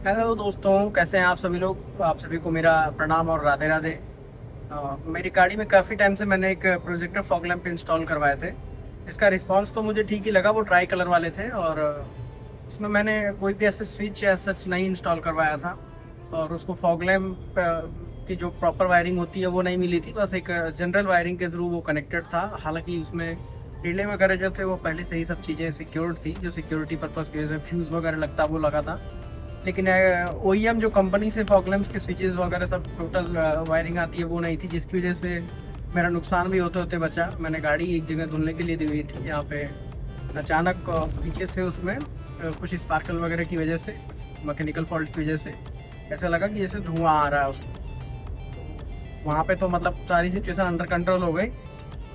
Hello दोस्तों, कैसे हैं आप सभी लोग। आप सभी को मेरा प्रणाम और राधे राधे। मेरी गाड़ी में काफ़ी टाइम से मैंने एक प्रोजेक्टर फॉग लैंप इंस्टॉल करवाए थे। इसका रिस्पांस तो मुझे ठीक ही लगा। वो ट्राई कलर वाले थे और उसमें मैंने कोई भी ऐसे स्विच या सच नहीं इंस्टॉल करवाया था। और उसको फॉग लैंप की जो प्रॉपर वायरिंग होती है वो नहीं मिली थी। बस एक जनरल वायरिंग के थ्रू वो कनेक्टेड था। हालांकि उसमें रिले वगैरह जो थे वो पहले से ही सब चीज़ें सिक्योर्ड थी। जो सिक्योरिटी पर्पज़ की वजह से फ्यूज़ वगैरह लगता वो लगा था। लेकिन OEM जो कंपनी से फॉग लैंप्स के स्विचेस वगैरह सब टोटल वायरिंग आती है वो नहीं थी, जिसकी वजह से मेरा नुकसान भी होते होते बचा। मैंने गाड़ी एक जगह धुलने के लिए दी हुई थी, यहाँ पे अचानक पीछे से उसमें कुछ स्पार्कल वगैरह की वजह से, मैकेनिकल फॉल्ट की वजह से ऐसा लगा कि जैसे धुआं आ रहा है उसको। वहाँ पे तो मतलब सारी सिचुएशन अंडर कंट्रोल हो गई।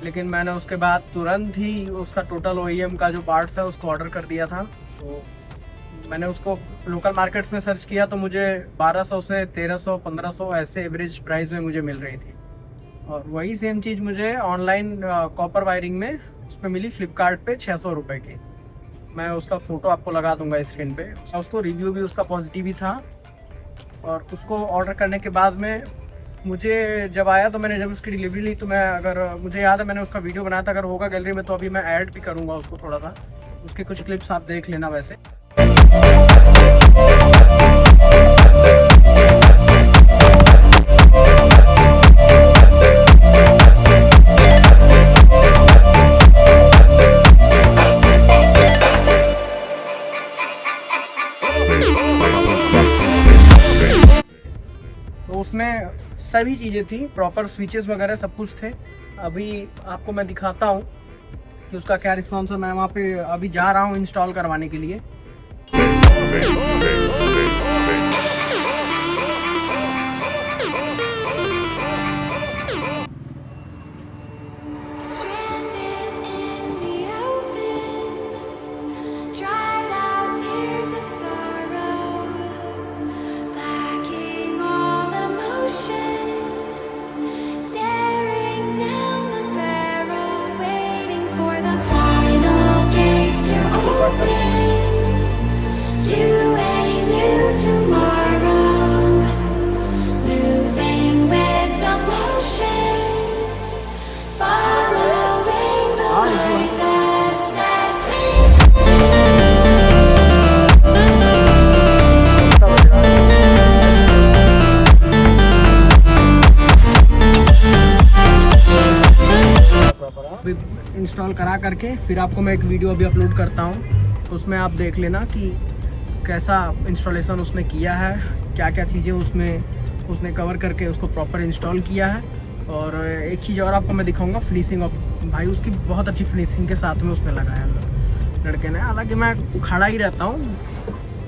लेकिन मैंने उसके बाद तुरंत ही उसका टोटल OEM का जो पार्ट्स है उसको ऑर्डर कर दिया था। तो मैंने उसको लोकल मार्केट्स में सर्च किया तो मुझे 1200 से 1300 1500 ऐसे एवरेज प्राइस में मुझे मिल रही थी। और वही सेम चीज़ मुझे ऑनलाइन कॉपर वायरिंग में उस पर मिली फ्लिपकार्ट पे 600 रुपये की। मैं उसका फ़ोटो आपको लगा दूंगा स्क्रीन पे। उसको रिव्यू भी उसका पॉजिटिव ही था। और उसको ऑर्डर करने के बाद में मुझे जब आया तो मैंने जब उसकी डिलीवरी ली तो मैं, अगर मुझे याद है मैंने उसका वीडियो बनाया था, अगर होगा गैलरी में तो अभी मैं ऐड भी करूँगा उसको थोड़ा सा। उसके कुछ क्लिप्स आप देख लेना वैसे। तो उसमें सभी चीज़ें थी, प्रॉपर स्विचेस वगैरह सब कुछ थे। अभी आपको मैं दिखाता हूँ कि उसका क्या रिस्पॉन्स है। मैं वहाँ पे अभी जा रहा हूँ इंस्टॉल करवाने के लिए। Stranded in the open, dried out tears of sorrow, lacking all emotion, staring down the barrel, waiting for the final gates to open, to a new tomorrow, moving with the motion. Following the light that sets me अभी install करा करके फिर आपको मैं एक video अभी upload करता हूँ, तो उसमें आप देख लेना कि कैसा इंस्टॉलेशन उसने किया है, क्या क्या चीज़ें उसमें उसने कवर करके उसको प्रॉपर इंस्टॉल किया है। और एक चीज़ और आपको मैं दिखाऊंगा, फिनिशिंग ऑफ भाई उसकी बहुत अच्छी फिनिशिंग के साथ में उसने लगाया लड़के ने। हालांकि मैं खड़ा ही रहता हूँ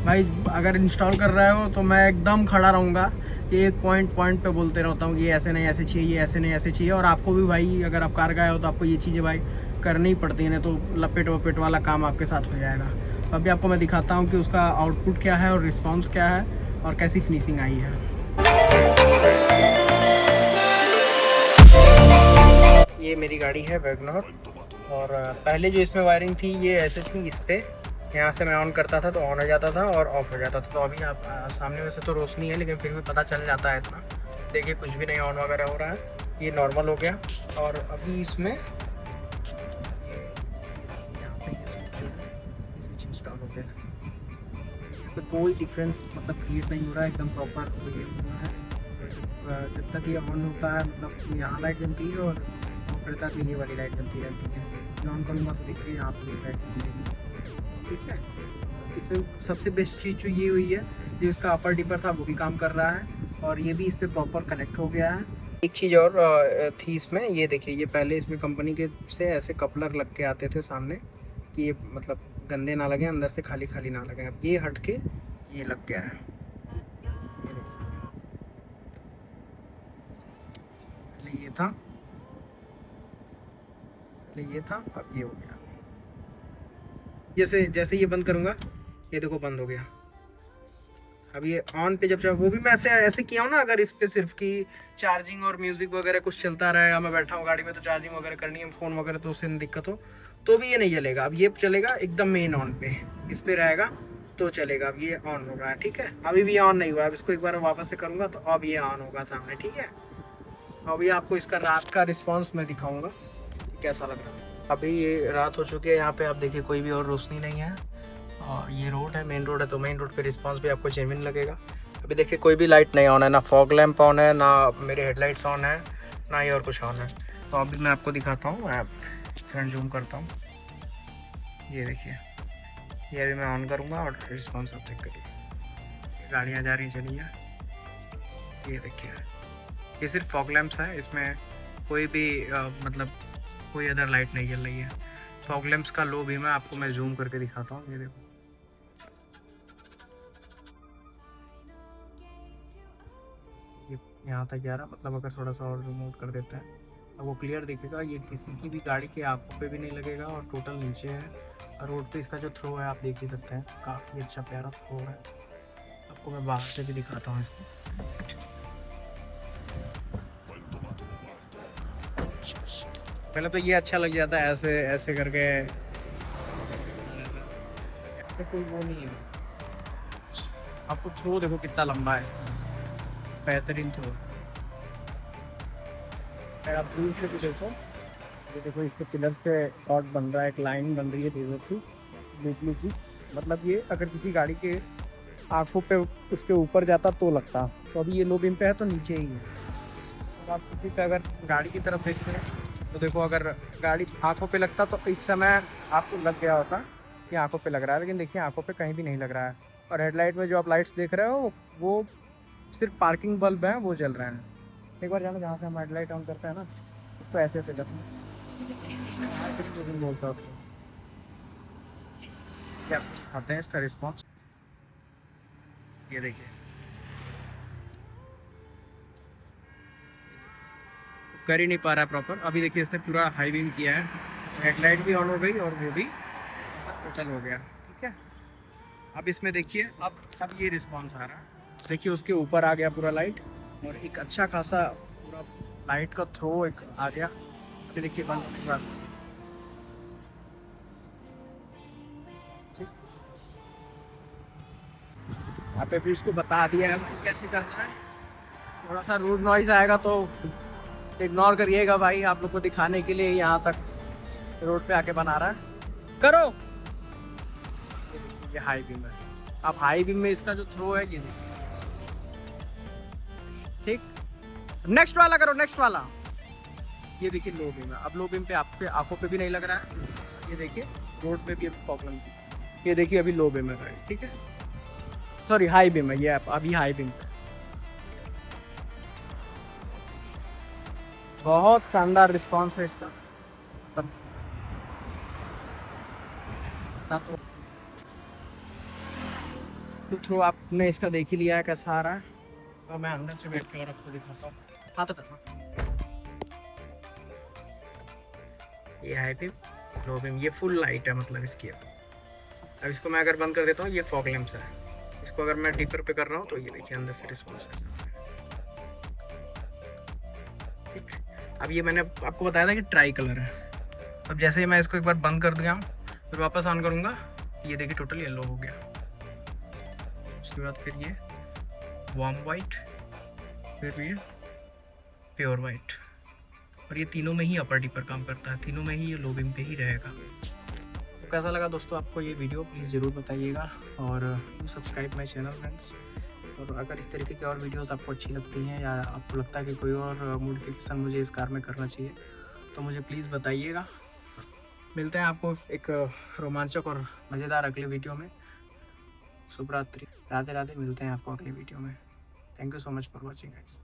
भाई, अगर इंस्टॉल कर रहे हो तो मैं एकदम खड़ा रहूँगा। एक पॉइंट पॉइंट पे बोलते रहता हूँ कि ये ऐसे नहीं ऐसे चाहिए, ये ऐसे नहीं ऐसे चाहिए। और आपको भी भाई, अगर आप कार गए हो तो आपको ये चीज़ें भाई करनी ही पड़ती है, नहीं तो लपेट वपेट वाला काम आपके साथ हो जाएगा। तो अभी आपको मैं दिखाता हूँ कि उसका आउटपुट क्या है और रिस्पॉन्स क्या है और कैसी फिनिशिंग आई है। ये मेरी गाड़ी है वैगनर। और पहले जो इसमें वायरिंग थी ये ऐसे थी, इस पर यहाँ से मैं ऑन करता था तो ऑन हो जाता था और ऑफ हो जाता था। तो अभी आप सामने में से तो रोशनी है लेकिन फिर भी पता चल जाता है इतना। देखिए कुछ भी नहीं ऑन वगैरह हो रहा है, ये नॉर्मल हो गया। और अभी इसमें यहाँ पे ये स्विच इंस्टॉल हो गया। यहाँ पे कोई डिफरेंस मतलब क्रिएट नहीं हो रहा है, एकदम प्रॉपर ये हुआ है। जब तक ये ऑन होता है मतलब यहाँ लाइट जलती है और ऑफ करता है तो ये वाली लाइट जलती रहती है। ऑन करूँगा तो देखिए यहाँ पे लाइट जलेगी, ठीक है। इसमें सबसे बेस्ट चीज़ जो ये हुई है, जो इसका अपर डिपर था वो भी काम कर रहा है और ये भी इस पर प्रॉपर कनेक्ट हो गया है। एक चीज़ और थी इसमें, ये देखिए, ये पहले इसमें कंपनी के से ऐसे कपलर लग के आते थे सामने कि ये मतलब गंदे ना लगे, अंदर से खाली खाली ना लगे। अब ये हट के ये लग गया है। पहले ये था, पहले ये था, अब ये हो गया। जैसे जैसे ये बंद करूँगा ये देखो बंद हो गया। अब ये ऑन पे जब वो भी मैं ऐसे ऐसे किया हूँ ना, अगर इस पे सिर्फ की चार्जिंग और म्यूजिक वगैरह कुछ चलता रहे या मैं बैठा हूँ गाड़ी में तो चार्जिंग वगैरह करनी है, फ़ोन वगैरह, तो उससे दिक्कत हो तो भी ये नहीं चलेगा। अब ये चलेगा एकदम मेन ऑन पे, इस पे रहेगा तो चलेगा। अब ये ऑन हो रहा है, ठीक है। अभी भी ऑन नहीं हुआ, अब इसको एक बार वापस से करूँगा तो अब ये ऑन होगा सामने, ठीक है। अभी आपको इसका रात का रिस्पॉन्स मैं दिखाऊँगा कैसा लग रहा है। अभी ये रात हो चुकी है, यहाँ पे आप देखिए कोई भी और रोशनी नहीं है, और ये रोड है, मेन रोड है, तो मेन रोड पे रिस्पांस भी आपको जेन्युइन लगेगा। अभी देखिए कोई भी लाइट नहीं ऑन है, ना फॉग लैंप ऑन है, ना मेरे हेडलाइट्स ऑन है, ना ही और कुछ ऑन है। तो अभी मैं आपको दिखाता हूँ, मैं फ्रंट जूम करता हूँ, ये देखिए, ये अभी मैं ऑन करूँगा और रिस्पॉन्स आप चेक करिए। गाड़ियाँ जा रही चलिए, ये देखिए, ये सिर्फ फॉग लैंप्स है, इसमें कोई भी मतलब कोई अदर लाइट नहीं जल रही है। फॉग लैंप्स का लो बीम है, आपको मैं जूम करके दिखाता हूँ, ये देखो, ये यहाँ तक जा रहा, मतलब अगर थोड़ा सा और जूम आउट कर देते हैं तो वो क्लियर दिखेगा। ये किसी की भी गाड़ी के आंखों पे भी नहीं लगेगा और टोटल नीचे है। और रोड पे इसका जो थ्रो है आप देख ही सकते हैं, काफ़ी अच्छा प्यारा थ्रो है। आपको मैं बाहर से भी दिखाता हूँ इसको। पहले तो ये अच्छा लग जाता है, ऐसे ऐसे करके, इसमें कोई वो नहीं है। आपको थ्रो देखो कितना लंबा है, बेहतरीन थ्रो। अगर आप दूर से भी देखो, ये देखो इसके पिलर्स पे डॉट बन रहा है, एक लाइन बन रही है धीरे सी ब्लू की, मतलब ये अगर किसी गाड़ी के आंखों पे उसके ऊपर जाता तो लगता। तो अभी ये लो बीम पे है तो नीचे ही है। तो आप किसी पे अगर गाड़ी की तरफ देखते हैं तो देखो, अगर गाड़ी आंखों पे लगता तो इस समय आपको लग गया होता कि आंखों पे लग रहा है, लेकिन देखिए आंखों पे कहीं भी नहीं लग रहा है। और हेडलाइट में जो आप लाइट्स देख रहे हो वो सिर्फ पार्किंग बल्ब है, वो जल रहे हैं। एक बार जाना, जहाँ से हम हेडलाइट ऑन करते हैं ना, उसको ऐसे ऐसे करते हैं, बोलता हूँ क्या आते हैं इसका रिस्पॉन्स, ये देखिए, कर ही नहीं पा रहा है प्रॉपर। अभी देखिए इसने पूरा हाई बीम किया है, हेडलाइट भी ऑन हो गई और वो भी टोटल हो गया, ठीक है। अब इसमें देखिए, अब ये रिस्पॉन्स आ रहा है, देखिए उसके ऊपर आ गया पूरा लाइट, और एक अच्छा खासा पूरा लाइट का थ्रो एक आ गया। अभी देखिए बंद होने के बाद, आप भी इसको बता दिया है कैसे करना है। थोड़ा सा रूड नॉइज आएगा तो इग्नोर करिएगा भाई, आप लोग को दिखाने के लिए यहाँ तक रोड पे आके बना रहा है। करो, ये हाई बीम है। अब हाई बीम में इसका जो थ्रो है ये देखिए, ठीक। नेक्स्ट वाला करो, नेक्स्ट वाला, ये देखिए लो बीम है। अब लो बीम पे आपके आंखों पे भी नहीं लग रहा है, ये देखिए रोड पे भी अभी प्रॉब्लम, ये देखिए अभी लो बीम है, ठीक है, सॉरी हाई बीम है, ये अभी हाई बीम पे। बहुत शानदार रिस्पांस है इसका, तब तो थ्रू आपने इसका देख ही लिया है कैसा आ रहा है। तो मैं अंदर से बैठ के और आपको दिखाता हूँ। हाँ तो करना, ये हाई बीम, लो बीम, ये फुल लाइट है मतलब इसकी। अब इसको मैं अगर बंद कर देता हूँ, ये फॉग लैंप्स है, इसको अगर मैं डीपर पे कर रहा हूँ तो ये देखिए अंदर से रिस्पॉन्स ऐसा। ठीक, अब ये मैंने आपको बताया था कि ट्राई कलर है। अब जैसे ही मैं इसको एक बार बंद कर दिया, फिर वापस ऑन करूँगा, ये देखिए टोटल येलो हो गया। उसके बाद फिर ये वार्म वाइट, फिर ये प्योर वाइट, और ये तीनों में ही अपर डीपर काम करता है, तीनों में ही ये लो बीम पे ही रहेगा। तो कैसा लगा दोस्तों आपको ये वीडियो, प्लीज़ ज़रूर बताइएगा, और सब्सक्राइब माई चैनल फ्रेंड्स। और अगर इस तरीके की और वीडियोस आपको अच्छी लगती हैं, या आपको लगता है कि कोई और मॉडिफिकेशन मुझे इस कार में करना चाहिए, तो मुझे प्लीज़ बताइएगा। मिलते हैं आपको एक रोमांचक और मज़ेदार अगले वीडियो में। शुभ रात्रि, राधे राधे, मिलते हैं आपको अगले वीडियो में। Thank you so much for watching guys.